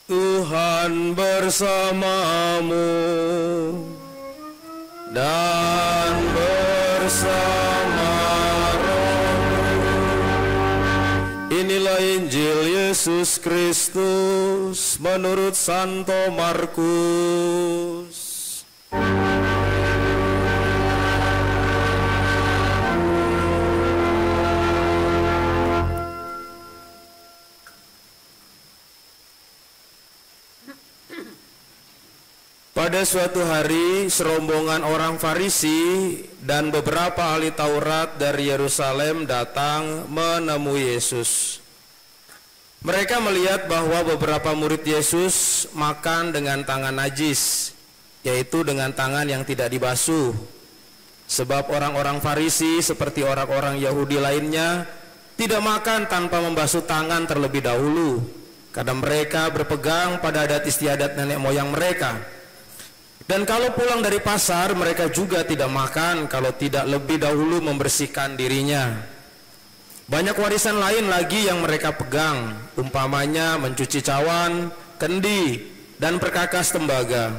Tuhan bersamamu dan bersama rohmu. Inilah Injil Yesus Kristus menurut Santo Markus. Pada suatu hari, serombongan orang Farisi dan beberapa ahli Taurat dari Yerusalem datang menemui Yesus. Mereka melihat bahwa beberapa murid Yesus makan dengan tangan najis, yaitu dengan tangan yang tidak dibasuh. Sebab orang-orang Farisi seperti orang-orang Yahudi lainnya tidak makan tanpa membasuh tangan terlebih dahulu, karena mereka berpegang pada adat istiadat nenek moyang mereka. Dan kalau pulang dari pasar, mereka juga tidak makan kalau tidak lebih dahulu membersihkan dirinya. Banyak warisan lain lagi yang mereka pegang, umpamanya mencuci cawan, kendi, dan perkakas tembaga.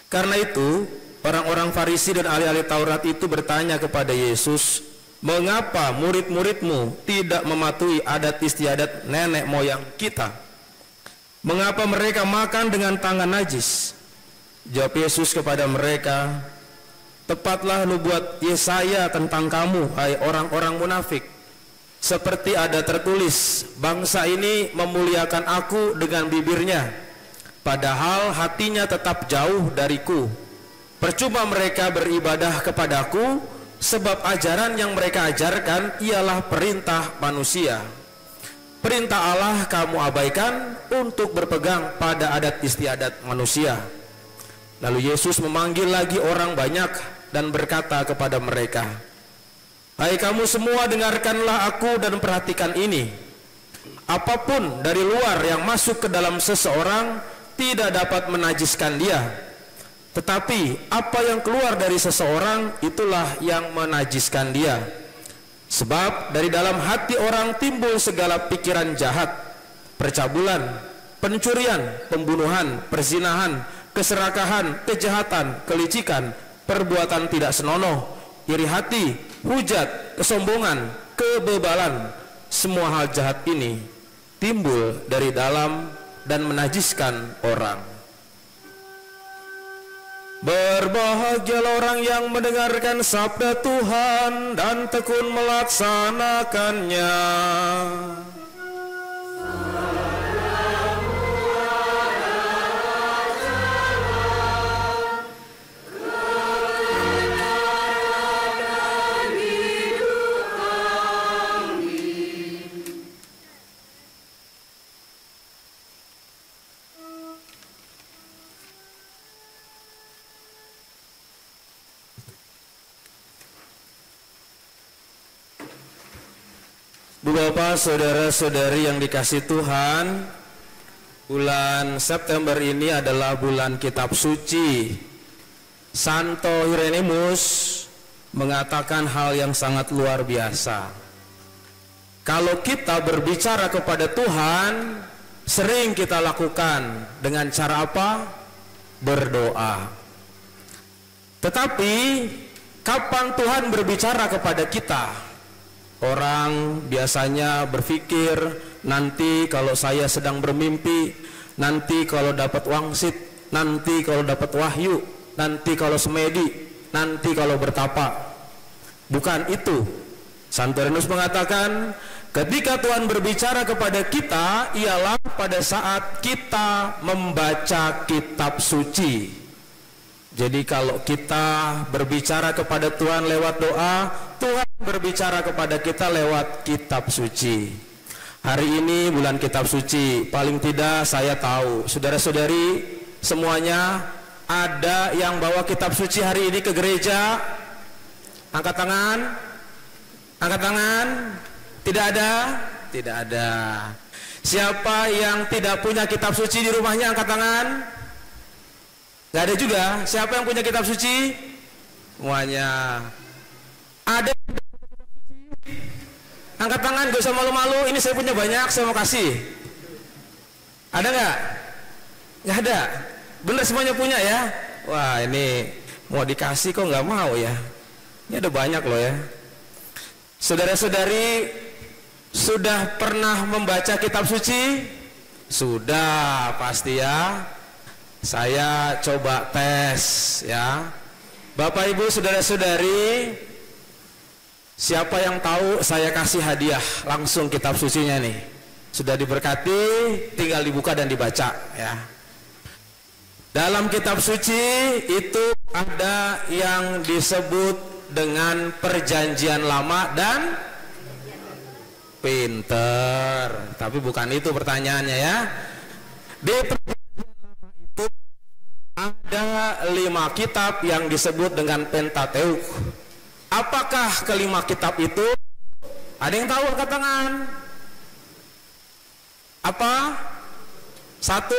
Karena itu, orang-orang Farisi dan ahli-ahli Taurat itu bertanya kepada Yesus, "Mengapa murid-muridmu tidak mematuhi adat istiadat nenek moyang kita? Mengapa mereka makan dengan tangan najis?" Jawab Yesus kepada mereka, "Tepatlah nubuat Yesaya tentang kamu, hai orang-orang munafik. Seperti ada tertulis, bangsa ini memuliakan aku dengan bibirnya, padahal hatinya tetap jauh dariku. Percuma mereka beribadah kepadaku, sebab ajaran yang mereka ajarkan ialah perintah manusia. Perintah Allah kamu abaikan untuk berpegang pada adat istiadat manusia." Lalu Yesus memanggil lagi orang banyak dan berkata kepada mereka, "Hai kamu semua, dengarkanlah aku dan perhatikan ini. Apapun dari luar yang masuk ke dalam seseorang tidak dapat menajiskan dia. Tetapi apa yang keluar dari seseorang itulah yang menajiskan dia. Sebab dari dalam hati orang timbul segala pikiran jahat, percabulan, pencurian, pembunuhan, perzinahan, keserakahan, kejahatan, kelicikan, perbuatan tidak senonoh, iri hati, hujat, kesombongan, kebebalan. Semua hal jahat ini timbul dari dalam dan menajiskan orang." Berbahagialah orang yang mendengarkan sabda Tuhan dan tekun melaksanakannya. Bapak, saudara-saudari yang dikasihi Tuhan, bulan September ini adalah bulan kitab suci. Santo Hieronymus mengatakan hal yang sangat luar biasa. Kalau kita berbicara kepada Tuhan, sering kita lakukan dengan cara apa? Berdoa. Tetapi kapan Tuhan berbicara kepada kita? Orang biasanya berpikir, nanti kalau saya sedang bermimpi, nanti kalau dapat wangsit, nanti kalau dapat wahyu, nanti kalau semedi, nanti kalau bertapa. Bukan itu. Santo Irenus mengatakan, ketika Tuhan berbicara kepada kita ialah pada saat kita membaca kitab suci. Jadi kalau kita berbicara kepada Tuhan lewat doa, Tuhan berbicara kepada kita lewat kitab suci. Hari ini bulan kitab suci, paling tidak saya tahu saudara-saudari semuanya ada yang bawa kitab suci hari ini ke gereja. Angkat tangan. Angkat tangan. Tidak ada? Tidak ada. Siapa yang tidak punya kitab suci di rumahnya, angkat tangan. Gak ada juga. Siapa yang punya kitab suci? Semuanya. Ada yang punya kitab suci? Angkat tangan, gak usah malu-malu. Ini saya punya banyak, saya mau kasih. Ada nggak? Nggak ada. Bener semuanya punya ya? Wah, ini mau dikasih kok nggak mau ya? Ini ada banyak loh ya. Saudara-saudari sudah pernah membaca kitab suci? Sudah pasti ya. Saya coba tes ya. Bapak Ibu saudara-saudari, siapa yang tahu saya kasih hadiah langsung kitab sucinya nih. Sudah diberkati, tinggal dibuka dan dibaca ya. Dalam kitab suci itu ada yang disebut dengan perjanjian lama dan pinter. Tapi bukan itu pertanyaannya ya. Di perjanjian lama itu ada 5 kitab yang disebut dengan Pentateuk. Apakah kelima kitab itu? Ada yang tahu angkat tangan? Apa? 1?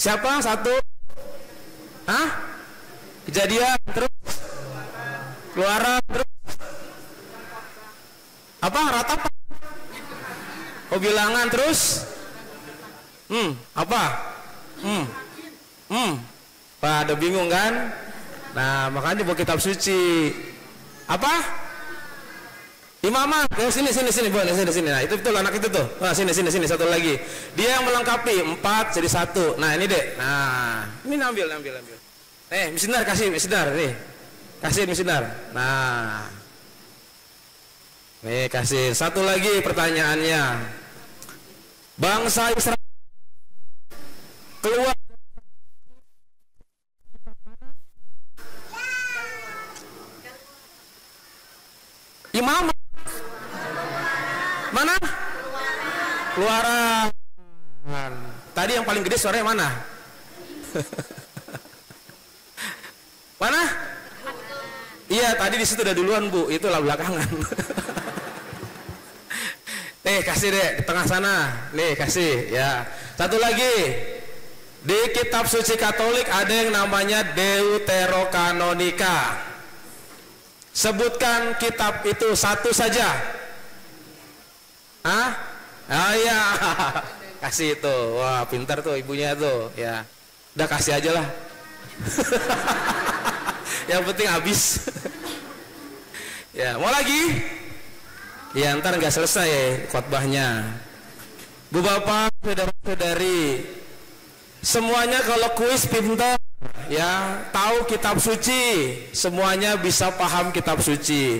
Siapa? 1? Hah? Kejadian, terus Keluaran, terus apa? Ratapan? Oh, bilangan, terus apa? Pada bingung kan? Nah, makanya buat kitab suci. Apa? Imamat. Sini boleh sini. Nah, itu betul anak itu tuh. Nah, sini satu lagi. Dia yang melengkapi 4 jadi 1. Nah, ini deh. Nah, ini ambil. Misinar kasih misinar nih. Kasih misinar. Nah. Nih kasih. Satu lagi pertanyaannya. Bangsa Israel keluar Imamat. Mana? Keluaran. Tadi yang paling gede suaranya mana? Mana? Iya, tadi di situ udah duluan, Bu. Itulah belakangan. Nih, kasih deh di tengah sana. Nih, kasih ya. Satu lagi. Di kitab suci Katolik ada yang namanya Deuterokanonika. Sebutkan kitab itu satu saja. Ah iya. Kasih itu. Wah, pintar tuh ibunya tuh ya. Udah kasih aja lah. Yang penting habis. Ya, mau lagi? Ya, ntar nggak selesai khotbahnya. Bu Bapak, saudara-saudari, semuanya kalau kuis pintar ya, tahu kitab suci, semuanya bisa paham kitab suci.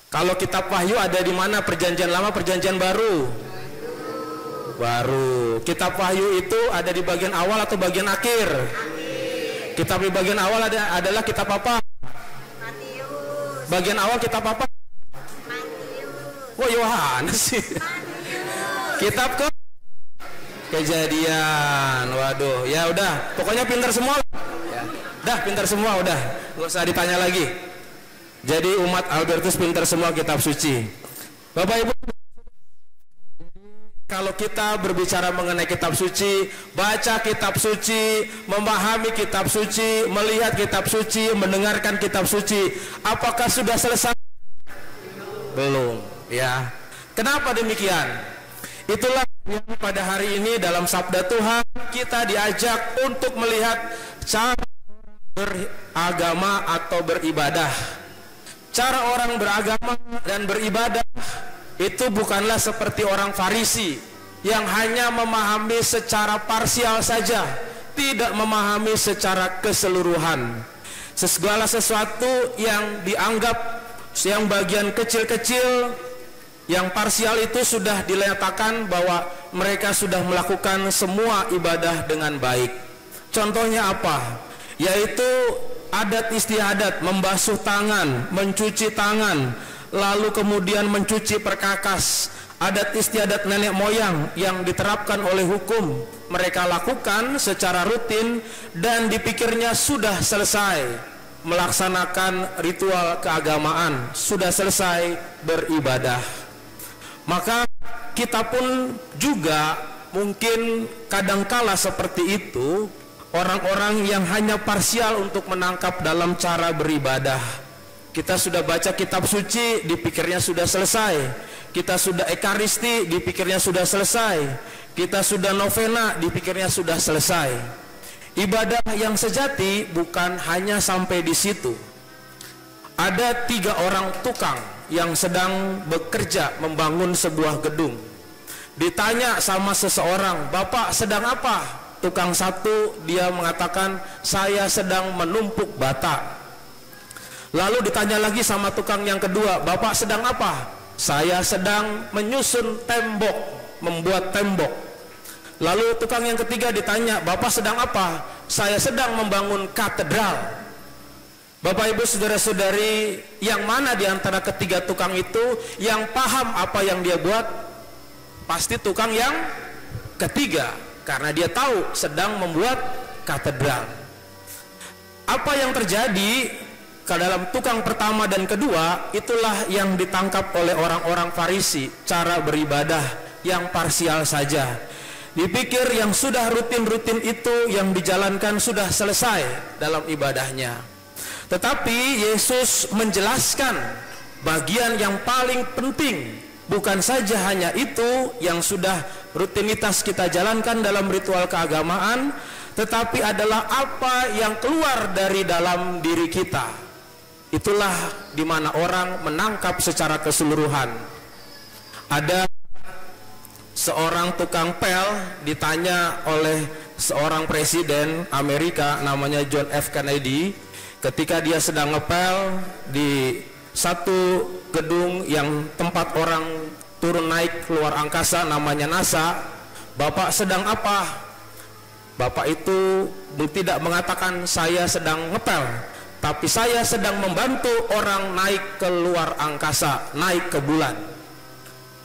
Kalau kitab Wahyu ada di mana? Perjanjian lama, perjanjian baru? Baru. Kitab Wahyu itu ada di bagian awal atau bagian akhir? Kitab di bagian awal adalah kitab apa? Matius. Bagian awal kitab apa? Matius. Wah, Yohanes sih. Kitab Kejadian. Waduh, ya udah, pokoknya pintar semua. Ya. Dah pintar semua udah, nggak usah ditanya lagi. Jadi umat Albertus pintar semua kitab suci. Bapak Ibu, kalau kita berbicara mengenai kitab suci, baca kitab suci, memahami kitab suci, melihat kitab suci, mendengarkan kitab suci, apakah sudah selesai? Belum, ya. Kenapa demikian? Itulah yang pada hari ini dalam Sabda Tuhan kita diajak untuk melihat cara beragama atau beribadah. Cara orang beragama dan beribadah itu bukanlah seperti orang Farisi yang hanya memahami secara parsial saja, tidak memahami secara keseluruhan. Segala sesuatu yang dianggap yang bagian kecil-kecil, yang parsial itu sudah diletakkan bahwa mereka sudah melakukan semua ibadah dengan baik. Contohnya apa? Yaitu adat istiadat, membasuh tangan, mencuci tangan, lalu kemudian mencuci perkakas. Adat istiadat nenek moyang yang diterapkan oleh hukum, mereka lakukan secara rutin dan dipikirnya sudah selesai melaksanakan ritual keagamaan, sudah selesai beribadah. Maka kita pun juga mungkin kadangkala seperti itu, orang-orang yang hanya parsial untuk menangkap dalam cara beribadah. Kita sudah baca kitab suci, dipikirnya sudah selesai. Kita sudah ekaristi, dipikirnya sudah selesai. Kita sudah novena, dipikirnya sudah selesai. Ibadah yang sejati bukan hanya sampai di situ. Ada 3 orang tukang yang sedang bekerja membangun sebuah gedung. Ditanya sama seseorang, "Bapak sedang apa?" Tukang satu dia mengatakan, "Saya sedang menumpuk bata." Lalu ditanya lagi sama tukang yang kedua, "Bapak sedang apa?" "Saya sedang menyusun tembok, membuat tembok." Lalu tukang yang ketiga ditanya, "Bapak sedang apa?" "Saya sedang membangun katedral." Bapak Ibu saudara-saudari, yang mana di antara ketiga tukang itu yang paham apa yang dia buat? Pasti tukang yang ketiga, karena dia tahu sedang membuat katedral. Apa yang terjadi ke dalam tukang pertama dan kedua, itulah yang ditangkap oleh orang-orang Farisi, cara beribadah yang parsial saja. Dipikir yang sudah rutin-rutin itu yang dijalankan sudah selesai dalam ibadahnya. Tetapi Yesus menjelaskan bagian yang paling penting, bukan saja hanya itu yang sudah rutinitas kita jalankan dalam ritual keagamaan, tetapi adalah apa yang keluar dari dalam diri kita. Itulah di mana orang menangkap secara keseluruhan. Ada seorang tukang pel ditanya oleh seorang presiden Amerika namanya John F. Kennedy, ketika dia sedang ngepel di satu gedung yang tempat orang turun naik keluar angkasa namanya NASA. "Bapak sedang apa?" Bapak itu tidak mengatakan, "Saya sedang ngepel," tapi "Saya sedang membantu orang naik ke luar angkasa, naik ke bulan."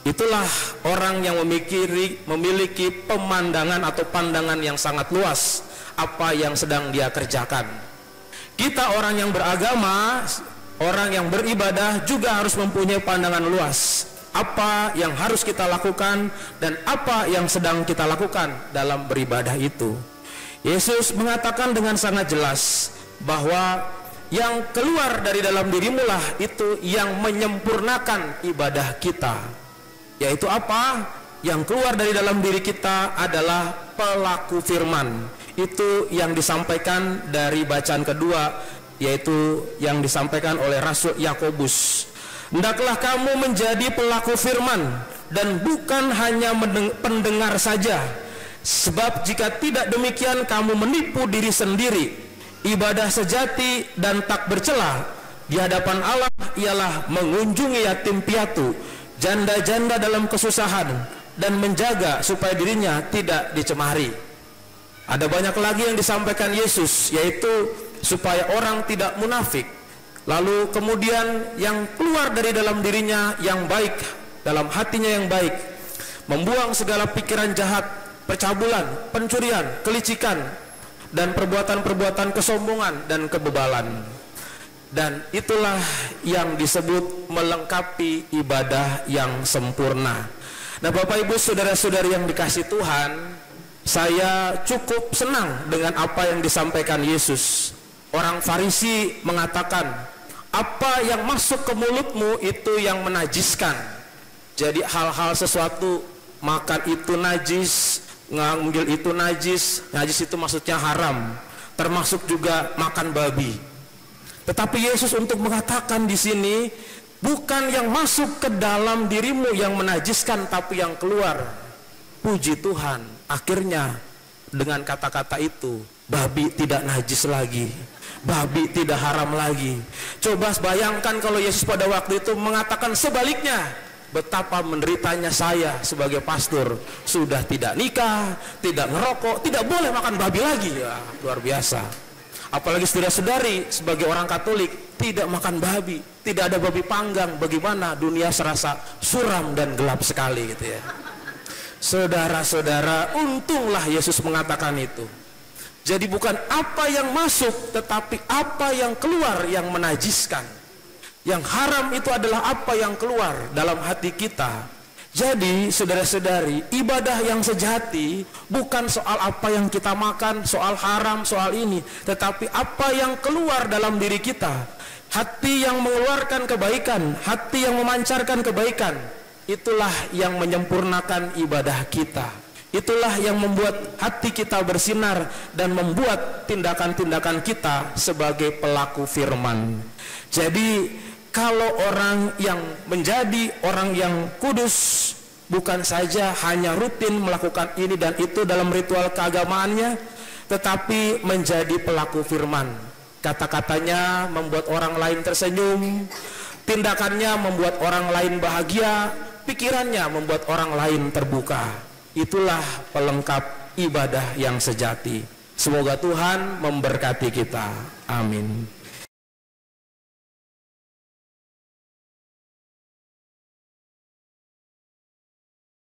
Itulah orang yang memiliki pemandangan atau pandangan yang sangat luas apa yang sedang dia kerjakan. Kita orang yang beragama, orang yang beribadah juga harus mempunyai pandangan luas. Apa yang harus kita lakukan dan apa yang sedang kita lakukan dalam beribadah itu. Yesus mengatakan dengan sangat jelas bahwa yang keluar dari dalam dirimu lah itu yang menyempurnakan ibadah kita. Yaitu apa? Yang keluar dari dalam diri kita adalah pelaku firman. Itu yang disampaikan dari bacaan kedua, yaitu yang disampaikan oleh Rasul Yakobus. "Hendaklah kamu menjadi pelaku firman dan bukan hanya pendengar saja, sebab jika tidak demikian kamu menipu diri sendiri. Ibadah sejati dan tak bercela di hadapan Allah ialah mengunjungi yatim piatu, janda-janda dalam kesusahan, dan menjaga supaya dirinya tidak dicemari." Ada banyak lagi yang disampaikan Yesus, yaitu supaya orang tidak munafik. Lalu kemudian yang keluar dari dalam dirinya yang baik, dalam hatinya yang baik, membuang segala pikiran jahat, percabulan, pencurian, kelicikan, dan perbuatan-perbuatan kesombongan dan kebebalan. Dan itulah yang disebut melengkapi ibadah yang sempurna. Nah, Bapak Ibu saudara-saudari yang dikasih Tuhan, saya cukup senang dengan apa yang disampaikan Yesus. Orang Farisi mengatakan, apa yang masuk ke mulutmu itu yang menajiskan. Jadi hal-hal sesuatu, makan itu najis, ngambil itu najis. Najis itu maksudnya haram, termasuk juga makan babi. Tetapi Yesus untuk mengatakan di sini, bukan yang masuk ke dalam dirimu yang menajiskan, tapi yang keluar. Puji Tuhan, akhirnya dengan kata-kata itu babi tidak najis lagi, babi tidak haram lagi. Coba bayangkan kalau Yesus pada waktu itu mengatakan sebaliknya, betapa menderitanya saya sebagai pastor, sudah tidak nikah, tidak ngerokok, tidak boleh makan babi lagi. Ya, luar biasa. Apalagi saudara-saudari sebagai orang Katolik tidak makan babi, tidak ada babi panggang. Bagaimana dunia serasa suram dan gelap sekali gitu ya. Saudara-saudara, untunglah Yesus mengatakan itu. Jadi bukan apa yang masuk, tetapi apa yang keluar yang menajiskan. Yang haram itu adalah apa yang keluar dalam hati kita. Jadi saudara-saudari, ibadah yang sejati bukan soal apa yang kita makan, soal haram, soal ini, tetapi apa yang keluar dalam diri kita. Hati yang mengeluarkan kebaikan, hati yang memancarkan kebaikan, itulah yang menyempurnakan ibadah kita. Itulah yang membuat hati kita bersinar dan membuat tindakan-tindakan kita sebagai pelaku firman. Jadi kalau orang yang menjadi orang yang kudus bukan saja hanya rutin melakukan ini dan itu dalam ritual keagamaannya, tetapi menjadi pelaku firman. Kata-katanya membuat orang lain tersenyum, tindakannya membuat orang lain bahagia, pikirannya membuat orang lain terbuka. Itulah pelengkap ibadah yang sejati. Semoga Tuhan memberkati kita. Amin.